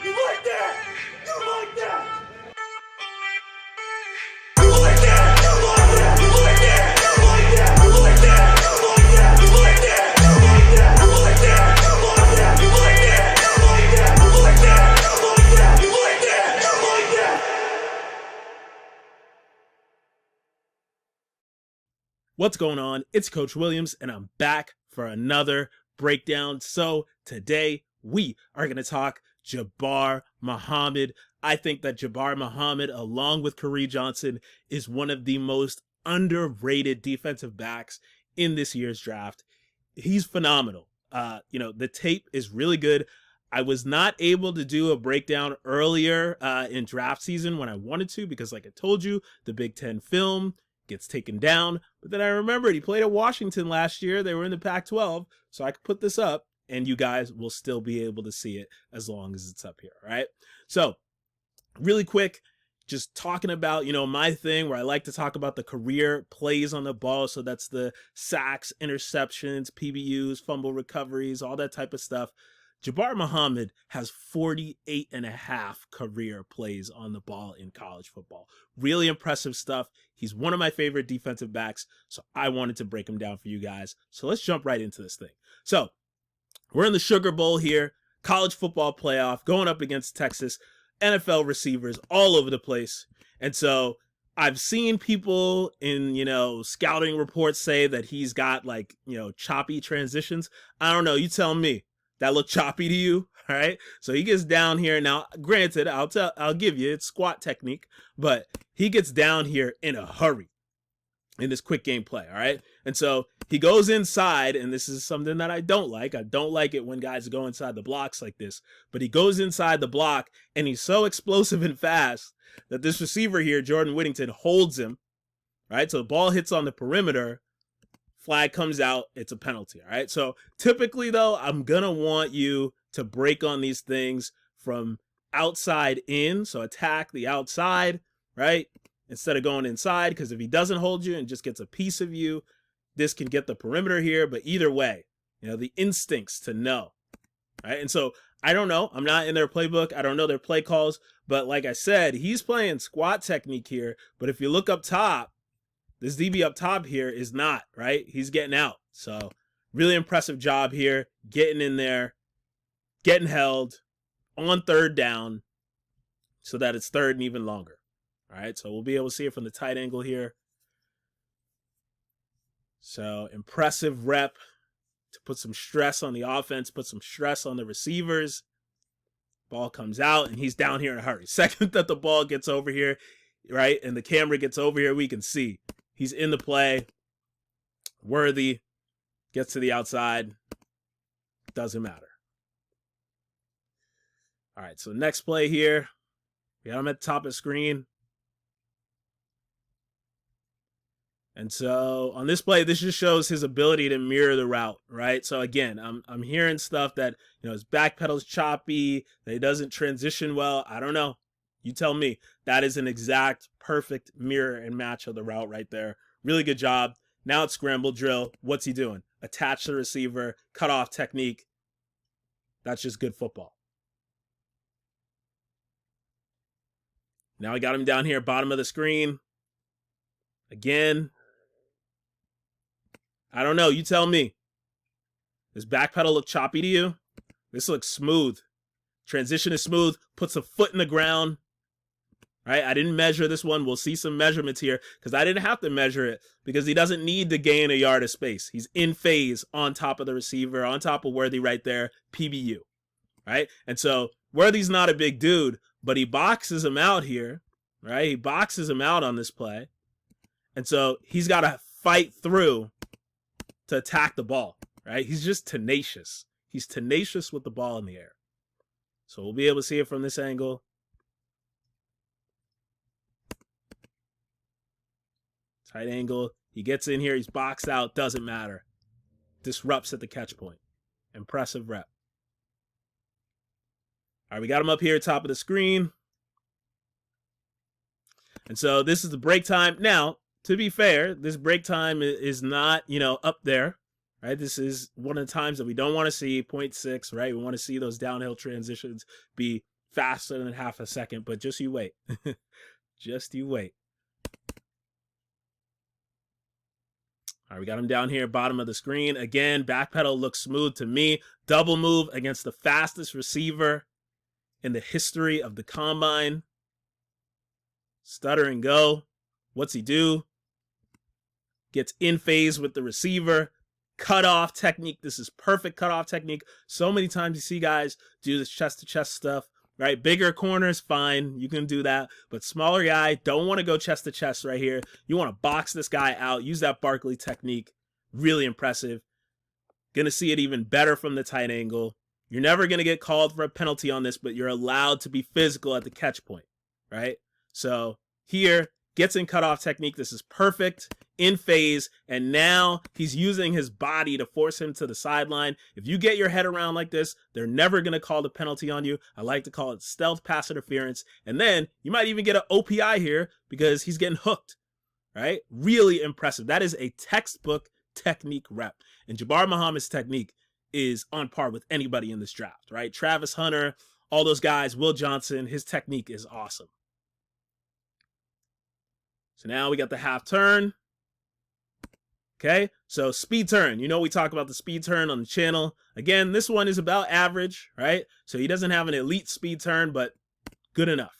You like that? You like that? You like that? You like that? You like that? You like that? You like that? You like that? You like that? You like that? You like that? You like that? You like that? You like that? You like that? You like that? You like that? You like that? What's going on? It's Coach Williams, and I'm back for another breakdown. So today we are going to talk Jabbar Muhammad. I think that Jabbar Muhammad, along with Kareem Johnson, is one of the most underrated defensive backs in this year's draft. He's phenomenal. The tape is really good. I was not able to do a breakdown earlier in draft season when I wanted to because, like I told you, the Big Ten film gets taken down. But then I remembered he played at Washington last year. They were in the Pac-12, so I could put this up, and you guys will still be able to see it as long as it's up here, all right? So, really quick, just talking about, my thing where I like to talk about the career plays on the ball. So that's the sacks, interceptions, PBUs, fumble recoveries, all that type of stuff. Jabbar Muhammad has 48 and a half career plays on the ball in college football. Really impressive stuff. He's one of my favorite defensive backs, so I wanted to break him down for you guys. So let's jump right into this thing. So we're in the Sugar Bowl here, college football playoff, going up against Texas, NFL receivers all over the place. And so I've seen people in, scouting reports say that he's got choppy transitions. I don't know. You tell me. That look choppy to you, all right? So he gets down here. Now, granted, I'll give you, it's squat technique, but he gets down here in a hurry in this quick game play, all right? And so he goes inside, and this is something that I don't like. I don't like it when guys go inside the blocks like this, but he goes inside the block, and he's so explosive and fast that this receiver here, Jordan Whittington, holds him, right? So the ball hits on the perimeter, flag comes out, it's a penalty, all right? So typically, though, I'm going to want you to break on these things from outside in, so attack the outside, right, instead of going inside, because if he doesn't hold you and just gets a piece of you, this can get the perimeter here, but either way, the instincts to know, right? And so I don't know. I'm not in their playbook. I don't know their play calls, but like I said, he's playing squat technique here, but if you look up top, this DB up top here is not, right? He's getting out. So really impressive job here, getting in there, getting held on third down so that it's third and even longer. All right, so we'll be able to see it from the tight angle here. So impressive rep to put some stress on the offense, put some stress on the receivers. Ball comes out, and he's down here in a hurry. Second that the ball gets over here, right, and the camera gets over here, we can see he's in the play. Worthy gets to the outside. Doesn't matter. All right, so next play here. We got him at the top of the screen. And so on this play, this just shows his ability to mirror the route, right? So again, I'm hearing stuff that, his back pedal's choppy, that he doesn't transition well. I don't know. You tell me. That is an exact perfect mirror and match of the route right there. Really good job. Now it's scramble drill. What's he doing? Attach the receiver, cutoff technique. That's just good football. Now I got him down here, bottom of the screen. Again. I don't know. You tell me. Does back pedal look choppy to you? This looks smooth. Transition is smooth. Puts a foot in the ground. Right? I didn't measure this one. We'll see some measurements here because I didn't have to measure it because he doesn't need to gain a yard of space. He's in phase on top of the receiver, on top of Worthy right there, PBU. Right? And so Worthy's not a big dude, but he boxes him out here. Right? He boxes him out on this play. And so he's got to fight through to attack the ball. Right? He's just tenacious. He's tenacious with the ball in the air. So we'll be able to see it from this angle. Tight angle. He gets in here. He's boxed out. Doesn't matter. Disrupts at the catch point. Impressive rep. All right, we got him up here, top of the screen. And so this is the break time. Now, to be fair, this break time is not, up there. Right? This is one of the times that we don't want to see 0.6, right? We want to see those downhill transitions be faster than half a second, but just you wait. Just you wait. All right, we got him down here, bottom of the screen. Again, backpedal looks smooth to me. Double move against the fastest receiver in the history of the combine. Stutter and go. What's he do? Gets in phase with the receiver. Cutoff technique. This is perfect cutoff technique. So many times you see guys do this chest-to-chest stuff, right? Bigger corners, fine. You can do that. But smaller guy, don't want to go chest-to-chest right here. You want to box this guy out. Use that Barkley technique. Really impressive. Going to see it even better from the tight angle. You're never going to get called for a penalty on this, but you're allowed to be physical at the catch point, right? So here, gets in cutoff technique. This is perfect, in phase, and now he's using his body to force him to the sideline. If you get your head around like this, they're never going to call the penalty on you. I like to call it stealth pass interference. And then you might even get an OPI here because he's getting hooked, right? Really impressive. That is a textbook technique rep. And Jabbar Muhammad's technique is on par with anybody in this draft, right? Travis Hunter, all those guys, Will Johnson, his technique is awesome. So now we got the half turn. Okay, so speed turn. You know we talk about the speed turn on the channel. Again, this one is about average, right? So he doesn't have an elite speed turn, but good enough.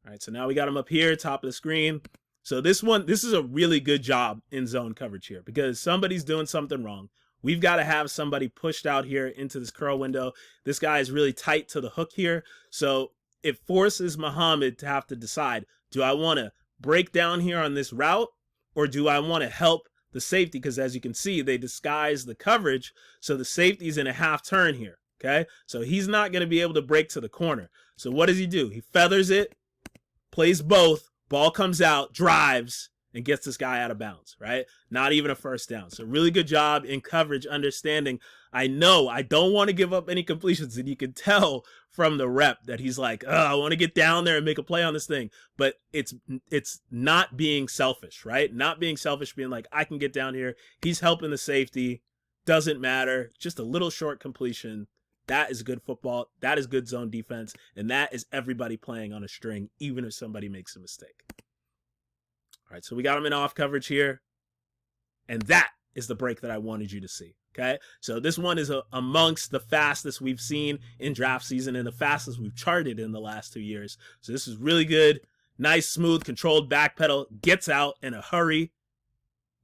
All right, so now we got him up here, top of the screen. So this is a really good job in zone coverage here because somebody's doing something wrong. We've got to have somebody pushed out here into this curl window. This guy is really tight to the hook here. So it forces Muhammad to have to decide, do I want to break down here on this route or do I want to help the safety? Because as you can see, they disguise the coverage. So the safety's in a half turn here. Okay, so he's not going to be able to break to the corner. So what does he do? He feathers it, plays both, ball comes out, drives, and gets this guy out of bounds, right? Not even a first down. So really good job in coverage, understanding. I know I don't want to give up any completions, and you can tell from the rep that he's like, oh, I want to get down there and make a play on this thing. But it's not being selfish, right? Not being selfish, being like, I can get down here. He's helping the safety. Doesn't matter. Just a little short completion. That is good football. That is good zone defense. And that is everybody playing on a string, even if somebody makes a mistake. All right, so we got him in off coverage here. And that is the break that I wanted you to see, okay? So this one is amongst the fastest we've seen in draft season and the fastest we've charted in the last 2 years. So this is really good. Nice, smooth, controlled back pedal. Gets out in a hurry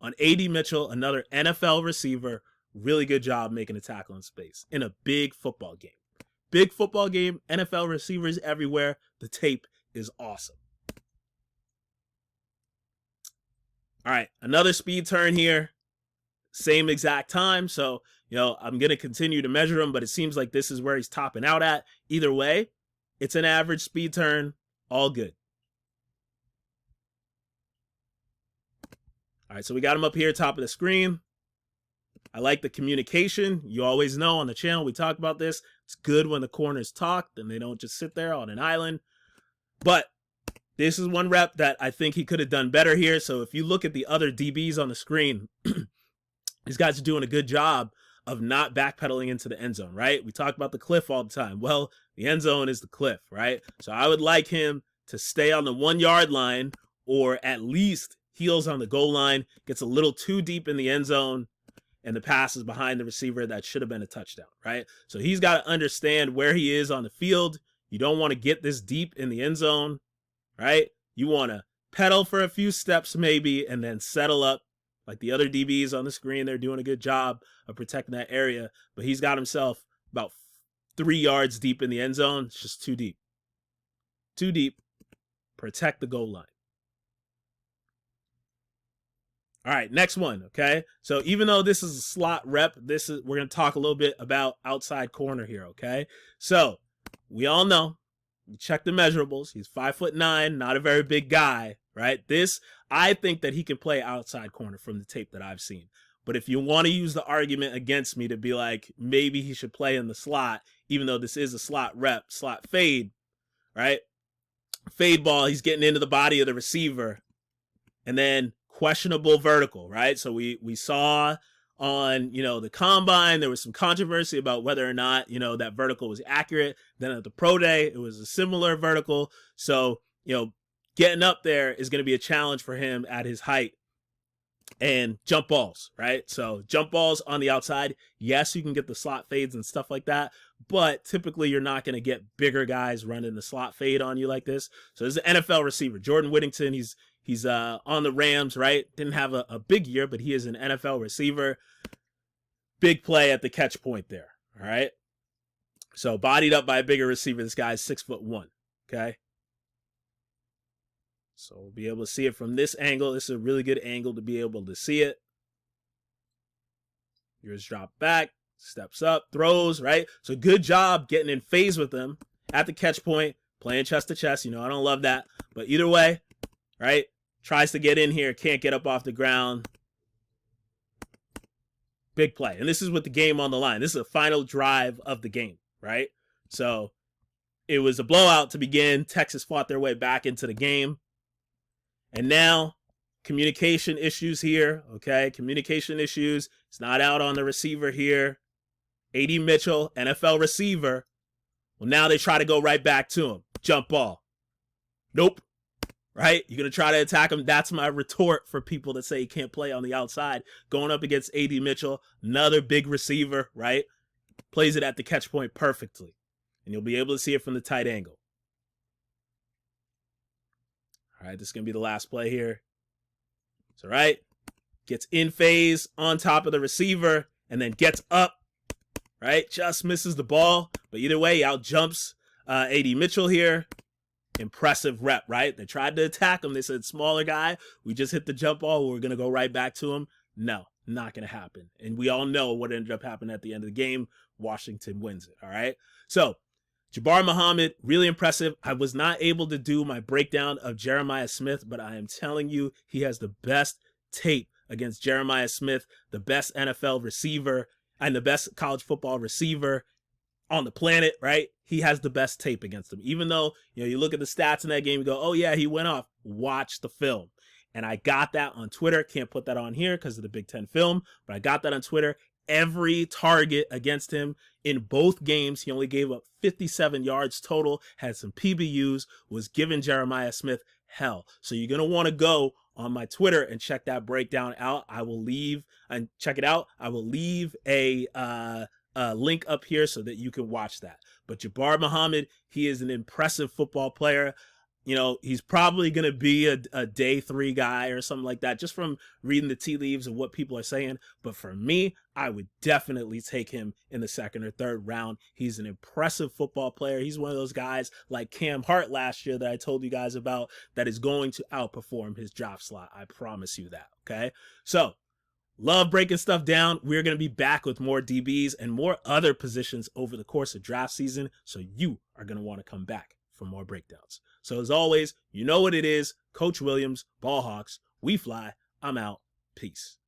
on A.D. Mitchell, another NFL receiver. Really good job making a tackle in space in a big football game. Big football game, NFL receivers everywhere. The tape is awesome. All right, another speed turn here. Same exact time. So, I'm going to continue to measure him, but it seems like this is where he's topping out at. Either way, it's an average speed turn. All good. All right, so we got him up here, top of the screen. I like the communication. You always know on the channel we talk about this. It's good when the corners talk and they don't just sit there on an island. But this is one rep that I think he could have done better here. So if you look at the other DBs on the screen, these guys are doing a good job of not backpedaling into the end zone, right? We talk about the cliff all the time. Well, the end zone is the cliff, right? So I would like him to stay on the 1 yard line or at least heels on the goal line, gets a little too deep in the end zone, and the pass is behind the receiver. That should have been a touchdown, right? So he's got to understand where he is on the field. You don't want to get this deep in the end zone, right? You want to pedal for a few steps maybe and then settle up. Like the other DBs on the screen, they're doing a good job of protecting that area. But he's got himself about 3 yards deep in the end zone. It's just too deep. Too deep. Protect the goal line. All right, next one, okay? So even though this is a slot rep, we're going to talk a little bit about outside corner here, okay? So we all know, you check the measurables. He's 5'9", not a very big guy, right? I think that he can play outside corner from the tape that I've seen. But if you want to use the argument against me to be like, maybe he should play in the slot, even though this is a slot rep, slot fade, right? Fade ball, he's getting into the body of the receiver. And then questionable vertical, right? So we saw on, the combine. There was some controversy about whether or not, that vertical was accurate. Then at the pro day, it was a similar vertical. So, getting up there is going to be a challenge for him at his height. And jump balls, right? So jump balls on the outside. Yes, you can get the slot fades and stuff like that, but typically you're not going to get bigger guys running the slot fade on you like this. So this is an NFL receiver, Jordan Whittington. He's on the Rams, right? Didn't have a big year, but he is an NFL receiver. Big play at the catch point there, all right? So bodied up by a bigger receiver. This guy's 6'1", okay? So we'll be able to see it from this angle. This is a really good angle to be able to see it. Here's drop back, steps up, throws, right? So good job getting in phase with them at the catch point, playing chest to chest. I don't love that. But either way, right? Tries to get in here, can't get up off the ground. Big play. And this is with the game on the line. This is the final drive of the game, right? So it was a blowout to begin. Texas fought their way back into the game. And now, communication issues here, okay? Communication issues. It's not out on the receiver here. A.D. Mitchell, NFL receiver. Well, now they try to go right back to him. Jump ball. Nope. Right? You're going to try to attack him. That's my retort for people that say he can't play on the outside. Going up against A.D. Mitchell, another big receiver, right? Plays it at the catch point perfectly. And you'll be able to see it from the tight angle. All right, this is going to be the last play here. So, right, gets in phase on top of the receiver and then gets up, right? Just misses the ball. But either way, he out jumps A.D. Mitchell here. Impressive rep, right? They tried to attack him. They said, smaller guy, we just hit the jump ball. We're going to go right back to him. No, not going to happen. And we all know what ended up happening at the end of the game. Washington wins it, all right? So, Jabbar Muhammad, really impressive. I was not able to do my breakdown of Jeremiah Smith, but I am telling you, he has the best tape against Jeremiah Smith, the best NFL receiver and the best college football receiver on the planet, right? He has the best tape against him. Even though, you look at the stats in that game, you go, oh yeah, he went off. Watch the film. And I got that on Twitter. Can't put that on here because of the Big Ten film, but I got that on Twitter. Every target against him in both games, he only gave up 57 yards total, had some PBUs, was giving Jeremiah Smith hell. So you're going to want to go on my Twitter and check that breakdown out. I will leave and check it out. I will leave a link up here so that you can watch that. But Jabbar Muhammad, he is an impressive football player. He's probably going to be a day 3 guy or something like that, just from reading the tea leaves of what people are saying. But for me, I would definitely take him in the 2nd or 3rd round. He's an impressive football player. He's one of those guys like Cam Hart last year that I told you guys about that is going to outperform his draft slot. I promise you that, okay? So, love breaking stuff down. We're going to be back with more DBs and more other positions over the course of draft season. So you are going to want to come back for more breakdowns. So as always, you know what it is. Coach Williams, Ball Hawks, we fly. I'm out. Peace.